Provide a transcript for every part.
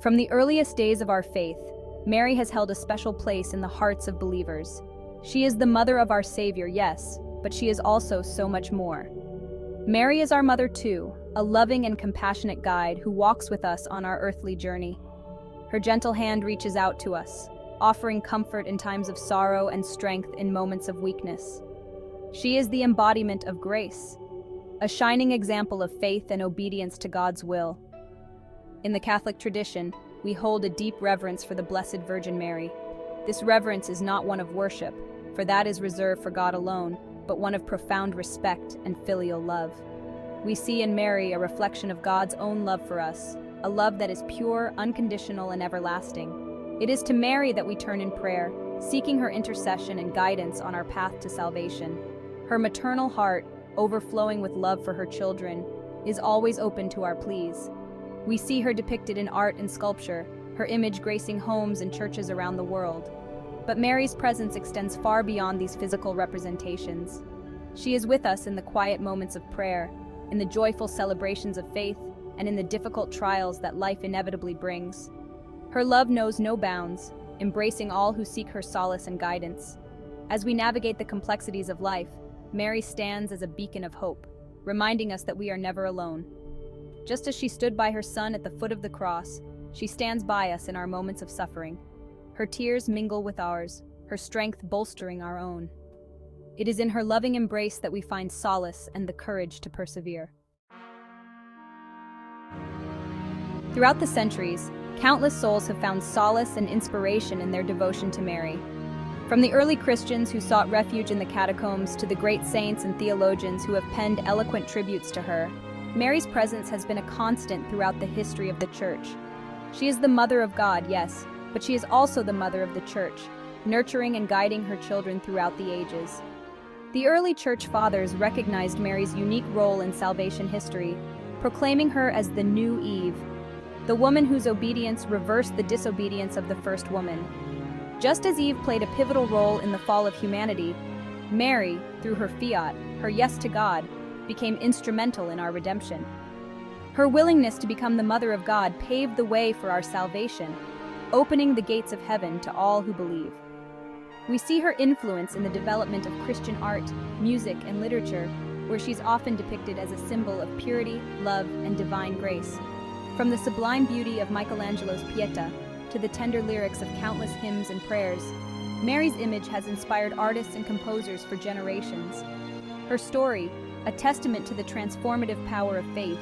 From the earliest days of our faith, Mary has held a special place in the hearts of believers. She is the mother of our Savior, yes, but she is also so much more. Mary is our mother too, a loving and compassionate guide who walks with us on our earthly journey. Her gentle hand reaches out to us, offering comfort in times of sorrow and strength in moments of weakness. She is the embodiment of grace, a shining example of faith and obedience to God's will. In the Catholic tradition, we hold a deep reverence for the Blessed Virgin Mary. This reverence is not one of worship, for that is reserved for God alone, but one of profound respect and filial love. We see in Mary a reflection of God's own love for us, a love that is pure, unconditional, and everlasting. It is to Mary that we turn in prayer, seeking her intercession and guidance on our path to salvation. Her maternal heart, overflowing with love for her children, is always open to our pleas. We see her depicted in art and sculpture, her image gracing homes and churches around the world. But Mary's presence extends far beyond these physical representations. She is with us in the quiet moments of prayer, in the joyful celebrations of faith, and in the difficult trials that life inevitably brings. Her love knows no bounds, embracing all who seek her solace and guidance. As we navigate the complexities of life, Mary stands as a beacon of hope, reminding us that we are never alone. Just as she stood by her son at the foot of the cross, she stands by us in our moments of suffering. Her tears mingle with ours, her strength bolstering our own. It is in her loving embrace that we find solace and the courage to persevere. Throughout the centuries, countless souls have found solace and inspiration in their devotion to Mary. From the early Christians who sought refuge in the catacombs to the great saints and theologians who have penned eloquent tributes to her, Mary's presence has been a constant throughout the history of the Church. She is the Mother of God, yes, but she is also the Mother of the Church, nurturing and guiding her children throughout the ages. The early Church Fathers recognized Mary's unique role in salvation history, proclaiming her as the new Eve, the woman whose obedience reversed the disobedience of the first woman. Just as Eve played a pivotal role in the fall of humanity, Mary, through her fiat, her yes to God, became instrumental in our redemption. Her willingness to become the Mother of God paved the way for our salvation, opening the gates of heaven to all who believe. We see her influence in the development of Christian art, music, and literature, where she's often depicted as a symbol of purity, love, and divine grace. From the sublime beauty of Michelangelo's Pieta to the tender lyrics of countless hymns and prayers, Mary's image has inspired artists and composers for generations. Her story, a testament to the transformative power of faith,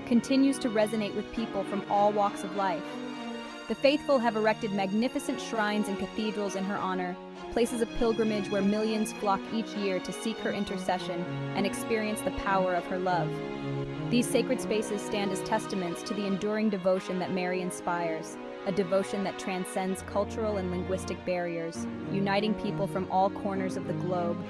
continues to resonate with people from all walks of life. The faithful have erected magnificent shrines and cathedrals in her honor, places of pilgrimage where millions flock each year to seek her intercession and experience the power of her love. These sacred spaces stand as testaments to the enduring devotion that Mary inspires, a devotion that transcends cultural and linguistic barriers, uniting people from all corners of the globe.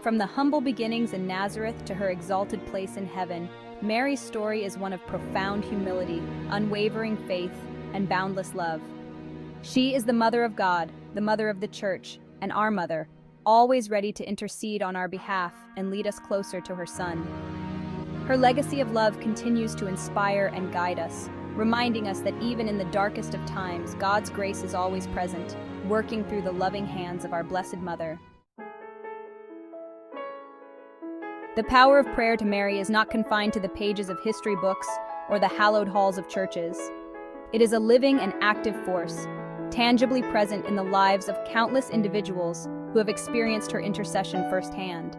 From the humble beginnings in Nazareth to her exalted place in heaven, Mary's story is one of profound humility, unwavering faith, and boundless love. She is the Mother of God, the Mother of the Church, and our Mother, always ready to intercede on our behalf and lead us closer to her Son. Her legacy of love continues to inspire and guide us, reminding us that even in the darkest of times, God's grace is always present, working through the loving hands of our Blessed Mother. The power of prayer to Mary is not confined to the pages of history books or the hallowed halls of churches. It is a living and active force, tangibly present in the lives of countless individuals who have experienced her intercession firsthand.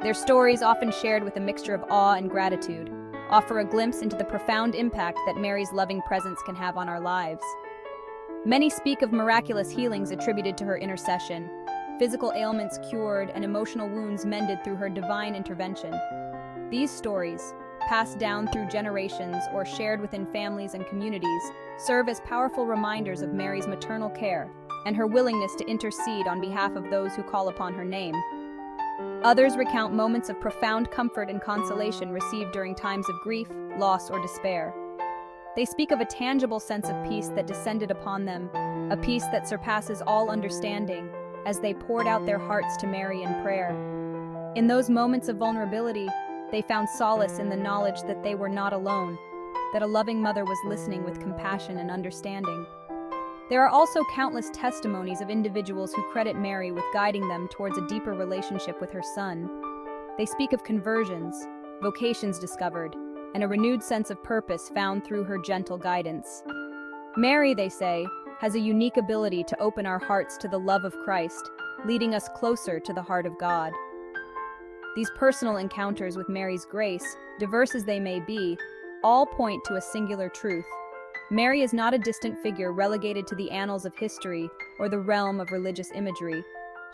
Their stories, often shared with a mixture of awe and gratitude, offer a glimpse into the profound impact that Mary's loving presence can have on our lives. Many speak of miraculous healings attributed to her intercession, physical ailments cured, and emotional wounds mended through her divine intervention. These stories, passed down through generations or shared within families and communities, serve as powerful reminders of Mary's maternal care and her willingness to intercede on behalf of those who call upon her name. Others recount moments of profound comfort and consolation received during times of grief, loss, or despair. They speak of a tangible sense of peace that descended upon them, a peace that surpasses all understanding, as they poured out their hearts to Mary in prayer. In those moments of vulnerability, they found solace in the knowledge that they were not alone, that a loving mother was listening with compassion and understanding. There are also countless testimonies of individuals who credit Mary with guiding them towards a deeper relationship with her Son. They speak of conversions, vocations discovered, and a renewed sense of purpose found through her gentle guidance. Mary, they say, has a unique ability to open our hearts to the love of Christ, leading us closer to the heart of God. These personal encounters with Mary's grace, diverse as they may be, all point to a singular truth. Mary is not a distant figure relegated to the annals of history or the realm of religious imagery.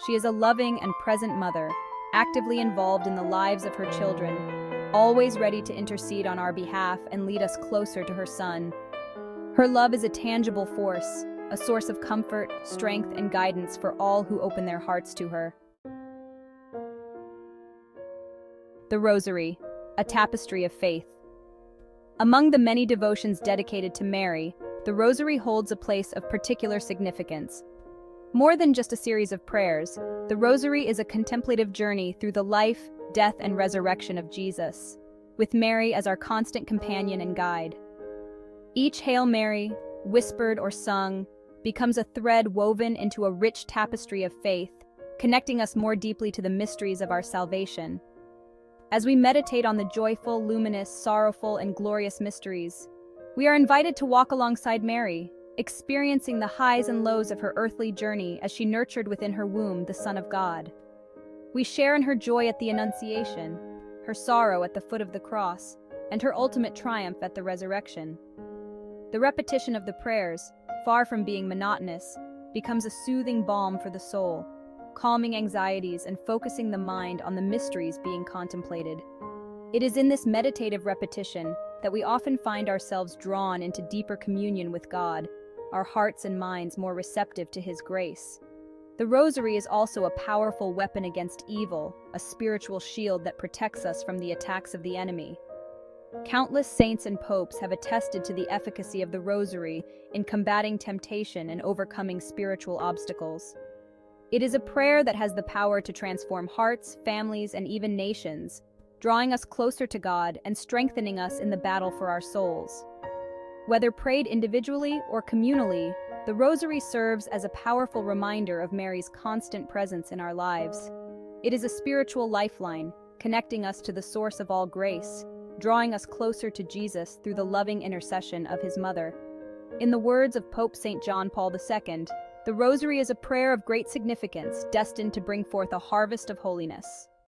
She is a loving and present mother, actively involved in the lives of her children, always ready to intercede on our behalf and lead us closer to her Son. Her love is a tangible force, a source of comfort, strength, and guidance for all who open their hearts to her. The Rosary, a tapestry of faith. Among the many devotions dedicated to Mary, the Rosary holds a place of particular significance. More than just a series of prayers, the Rosary is a contemplative journey through the life, death, and resurrection of Jesus, with Mary as our constant companion and guide. Each Hail Mary, whispered or sung, becomes a thread woven into a rich tapestry of faith, connecting us more deeply to the mysteries of our salvation. As we meditate on the joyful, luminous, sorrowful, and glorious mysteries, we are invited to walk alongside Mary, experiencing the highs and lows of her earthly journey as she nurtured within her womb the Son of God. We share in her joy at the Annunciation, her sorrow at the foot of the cross, and her ultimate triumph at the resurrection. The repetition of the prayers, far from being monotonous, becomes a soothing balm for the soul, calming anxieties and focusing the mind on the mysteries being contemplated. It is in this meditative repetition that we often find ourselves drawn into deeper communion with God, our hearts and minds more receptive to His grace. The Rosary is also a powerful weapon against evil, a spiritual shield that protects us from the attacks of the enemy. Countless saints and popes have attested to the efficacy of the Rosary in combating temptation and overcoming spiritual obstacles. It is a prayer that has the power to transform hearts, families, and even nations, drawing us closer to God and strengthening us in the battle for our souls. Whether prayed individually or communally, the Rosary serves as a powerful reminder of Mary's constant presence in our lives. It is a spiritual lifeline, connecting us to the source of all grace, drawing us closer to Jesus through the loving intercession of His Mother. In the words of Pope St. John Paul II, the Rosary is a prayer of great significance, destined to bring forth a harvest of holiness.